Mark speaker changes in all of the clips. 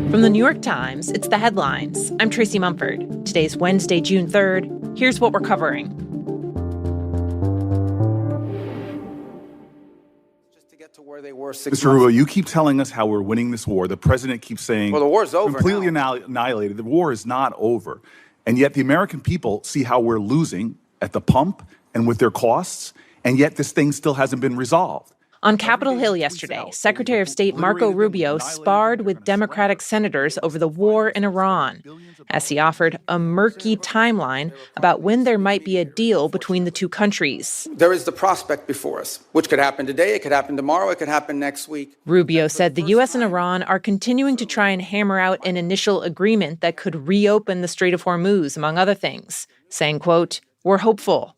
Speaker 1: From the New York Times, it's The Headlines. I'm Tracy Mumford. Today's Wednesday, June 3rd. Here's what we're covering.
Speaker 2: Just to get to where they were 6 months.
Speaker 3: Mr. Rubio, you keep telling us how we're winning this war. The president keeps saying,
Speaker 2: well, the war's over
Speaker 3: completely
Speaker 2: now.
Speaker 3: Annihilated. The war is not over. And yet the American people see how we're losing at the pump and with their costs, and yet this thing still hasn't been resolved.
Speaker 1: On Capitol Hill yesterday, Secretary of State Marco Rubio sparred with Democratic senators over the war in Iran, as he offered a murky timeline about when there might be a deal between the two countries.
Speaker 2: There is the prospect before us, which could happen today, it could happen tomorrow, it could happen next week.
Speaker 1: Rubio said the U.S. and Iran are continuing to try and hammer out an initial agreement that could reopen the Strait of Hormuz, among other things, saying, quote, "We're hopeful."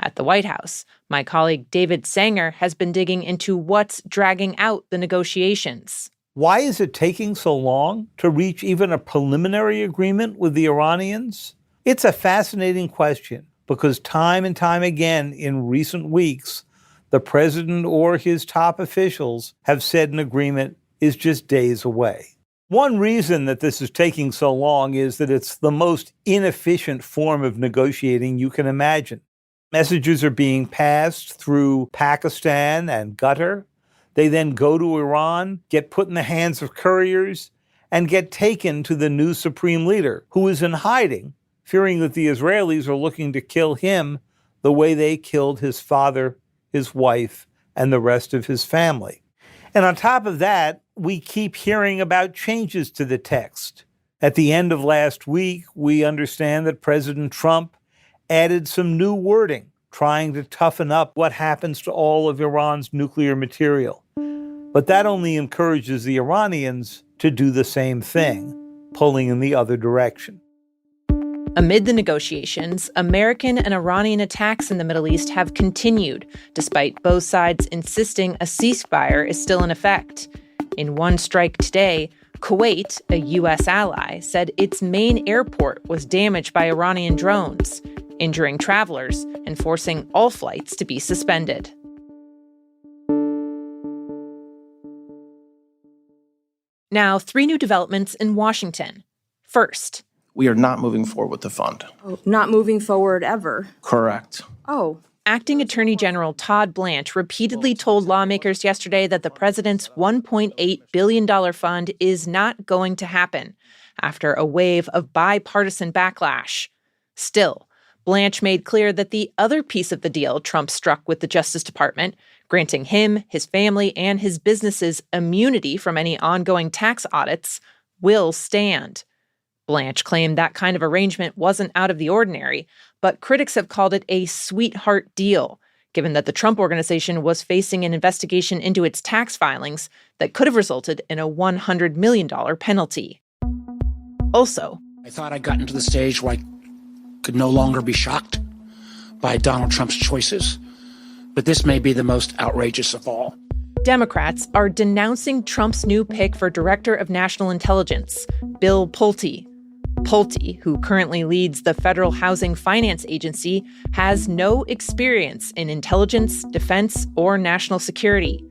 Speaker 1: At the White House, my colleague David Sanger has been digging into what's dragging out the negotiations.
Speaker 4: Why is it taking so long to reach even a preliminary agreement with the Iranians? It's a fascinating question because time and time again in recent weeks, the president or his top officials have said an agreement is just days away. One reason that this is taking so long is that it's the most inefficient form of negotiating you can imagine. Messages are being passed through Pakistan and Qatar. They then go to Iran, get put in the hands of couriers, and get taken to the new supreme leader, who is in hiding, fearing that the Israelis are looking to kill him the way they killed his father, his wife, and the rest of his family. And on top of that, we keep hearing about changes to the text. At the end of last week, we understand that President Trump added some new wording, trying to toughen up what happens to all of Iran's nuclear material. But that only encourages the Iranians to do the same thing, pulling in the other direction.
Speaker 1: Amid the negotiations, American and Iranian attacks in the Middle East have continued, despite both sides insisting a ceasefire is still in effect. In one strike today, Kuwait, a U.S. ally, said its main airport was damaged by Iranian drones, injuring travelers and forcing all flights to be suspended. Now, 3 new developments in Washington. First,
Speaker 5: we are not moving forward with the fund.
Speaker 6: Oh, not moving forward ever?
Speaker 5: Correct.
Speaker 6: Oh.
Speaker 1: Acting Attorney General Todd Blanche repeatedly told lawmakers yesterday that the president's $1.8 billion fund is not going to happen after a wave of bipartisan backlash. Still, Blanche made clear that the other piece of the deal Trump struck with the Justice Department, granting him, his family, and his businesses immunity from any ongoing tax audits, will stand. Blanche claimed that kind of arrangement wasn't out of the ordinary, but critics have called it a sweetheart deal, given that the Trump Organization was facing an investigation into its tax filings that could have resulted in a $100 million penalty. Also,
Speaker 7: I thought I'd gotten to the stage where I could no longer be shocked by Donald Trump's choices, but this may be the most outrageous of all.
Speaker 1: Democrats are denouncing Trump's new pick for Director of National Intelligence, Bill Pulte. Pulte, who currently leads the Federal Housing Finance Agency, has no experience in intelligence, defense, or national security.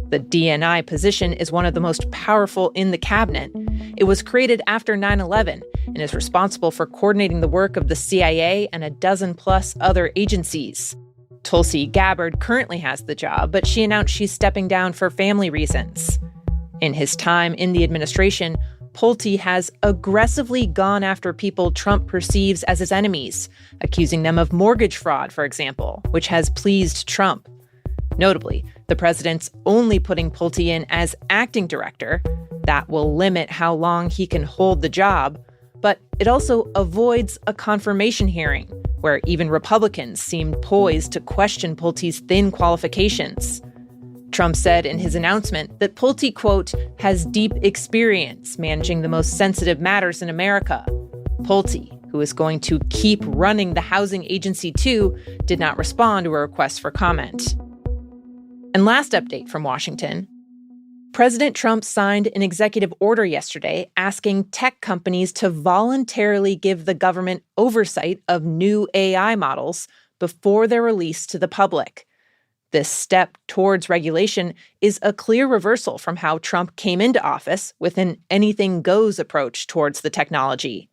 Speaker 1: The DNI position is one of the most powerful in the cabinet. It was created after 9/11 and is responsible for coordinating the work of the CIA and a dozen-plus other agencies. Tulsi Gabbard currently has the job, but she announced she's stepping down for family reasons. In his time in the administration, Pulte has aggressively gone after people Trump perceives as his enemies, accusing them of mortgage fraud, for example, which has pleased Trump. Notably, the president's only putting Pulte in as acting director. That will limit how long he can hold the job, but it also avoids a confirmation hearing, where even Republicans seemed poised to question Pulte's thin qualifications. Trump said in his announcement that Pulte, quote, has deep experience managing the most sensitive matters in America. Pulte, who is going to keep running the housing agency too, did not respond to a request for comment. And last update from Washington. President Trump signed an executive order yesterday asking tech companies to voluntarily give the government oversight of new AI models before they're released to the public. This step towards regulation is a clear reversal from how Trump came into office with an anything-goes approach towards the technology.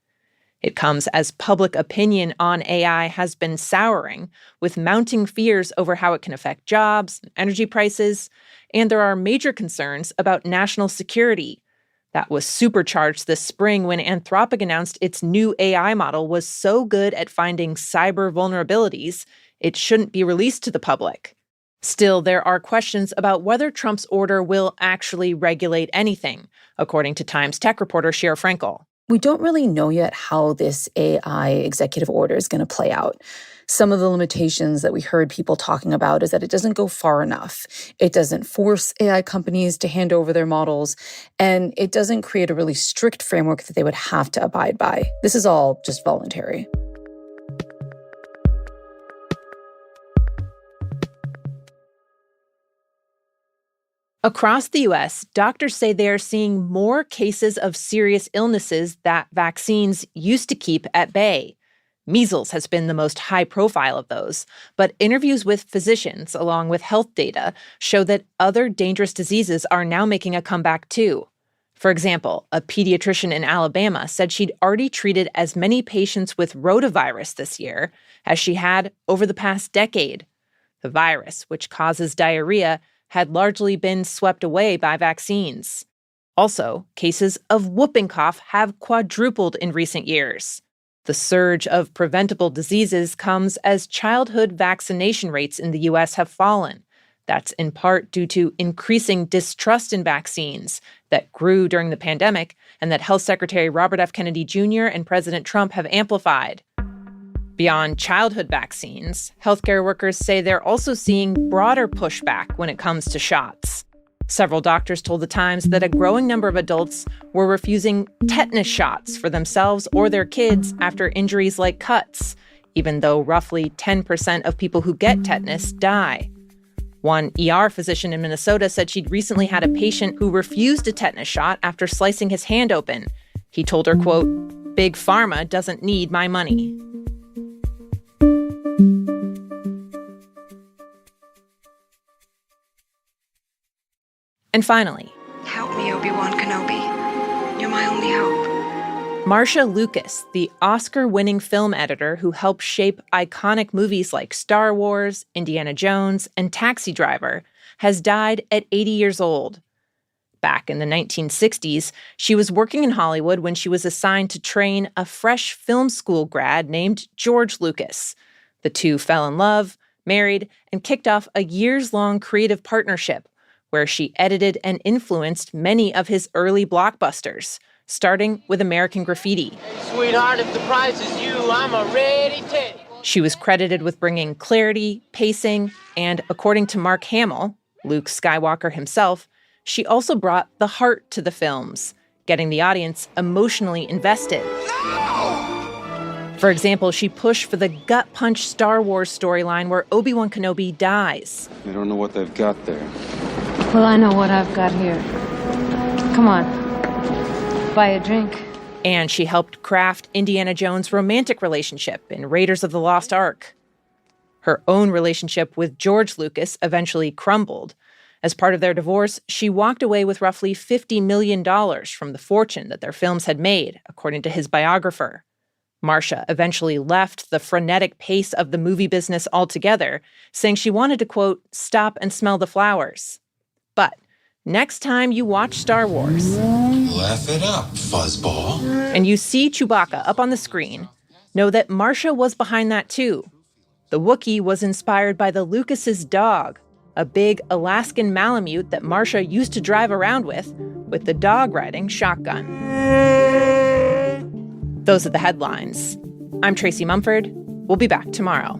Speaker 1: It comes as public opinion on AI has been souring, with mounting fears over how it can affect jobs and energy prices, and there are major concerns about national security. That was supercharged this spring when Anthropic announced its new AI model was so good at finding cyber vulnerabilities, it shouldn't be released to the public. Still, there are questions about whether Trump's order will actually regulate anything, according to Times tech reporter Shira Frankel.
Speaker 8: We don't really know yet how this AI executive order is going to play out. Some of the limitations that we heard people talking about is that it doesn't go far enough. It doesn't force AI companies to hand over their models, and it doesn't create a really strict framework that they would have to abide by. This is all just voluntary.
Speaker 1: Across the U.S., doctors say they are seeing more cases of serious illnesses that vaccines used to keep at bay. Measles has been the most high profile of those, but interviews with physicians, along with health data, show that other dangerous diseases are now making a comeback too. For example, a pediatrician in Alabama said she'd already treated as many patients with rotavirus this year as she had over the past decade. The virus, which causes diarrhea, had largely been swept away by vaccines. Also, cases of whooping cough have quadrupled in recent years. The surge of preventable diseases comes as childhood vaccination rates in the U.S. have fallen. That's in part due to increasing distrust in vaccines that grew during the pandemic and that Health Secretary Robert F. Kennedy Jr. and President Trump have amplified. Beyond childhood vaccines, healthcare workers say they're also seeing broader pushback when it comes to shots. Several doctors told The Times that a growing number of adults were refusing tetanus shots for themselves or their kids after injuries like cuts, even though roughly 10% of people who get tetanus die. One ER physician in Minnesota said she'd recently had a patient who refused a tetanus shot after slicing his hand open. He told her, quote, "Big Pharma doesn't need my money." And finally,
Speaker 9: help me, Obi-Wan Kenobi. You're my only hope.
Speaker 1: Marcia Lucas, the Oscar-winning film editor who helped shape iconic movies like Star Wars, Indiana Jones, and Taxi Driver, has died at 80 years old. Back in the 1960s, she was working in Hollywood when she was assigned to train a fresh film school grad named George Lucas. The two fell in love, married, and kicked off a years-long creative partnership where she edited and influenced many of his early blockbusters, starting with American Graffiti.
Speaker 10: Hey, sweetheart, if the prize is you, I'm a ready Teddy.
Speaker 1: She was credited with bringing clarity, pacing, and according to Mark Hamill, Luke Skywalker himself, she also brought the heart to the films, getting the audience emotionally invested. No! For example, she pushed for the gut-punch Star Wars storyline where Obi-Wan Kenobi dies.
Speaker 11: I don't know what they've got there.
Speaker 12: Well, I know what I've got here. Come on. Buy a drink.
Speaker 1: And she helped craft Indiana Jones' romantic relationship in Raiders of the Lost Ark. Her own relationship with George Lucas eventually crumbled. As part of their divorce, she walked away with roughly $50 million from the fortune that their films had made, according to his biographer. Marcia eventually left the frenetic pace of the movie business altogether, saying she wanted to, quote, stop and smell the flowers. But next time you watch Star Wars,
Speaker 13: laugh it up, fuzzball,
Speaker 1: and you see Chewbacca up on the screen, know that Marcia was behind that too. The Wookiee was inspired by the Lucas's dog, a big Alaskan Malamute that Marcia used to drive around with the dog riding shotgun. Those are the headlines. I'm Tracy Mumford. We'll be back tomorrow.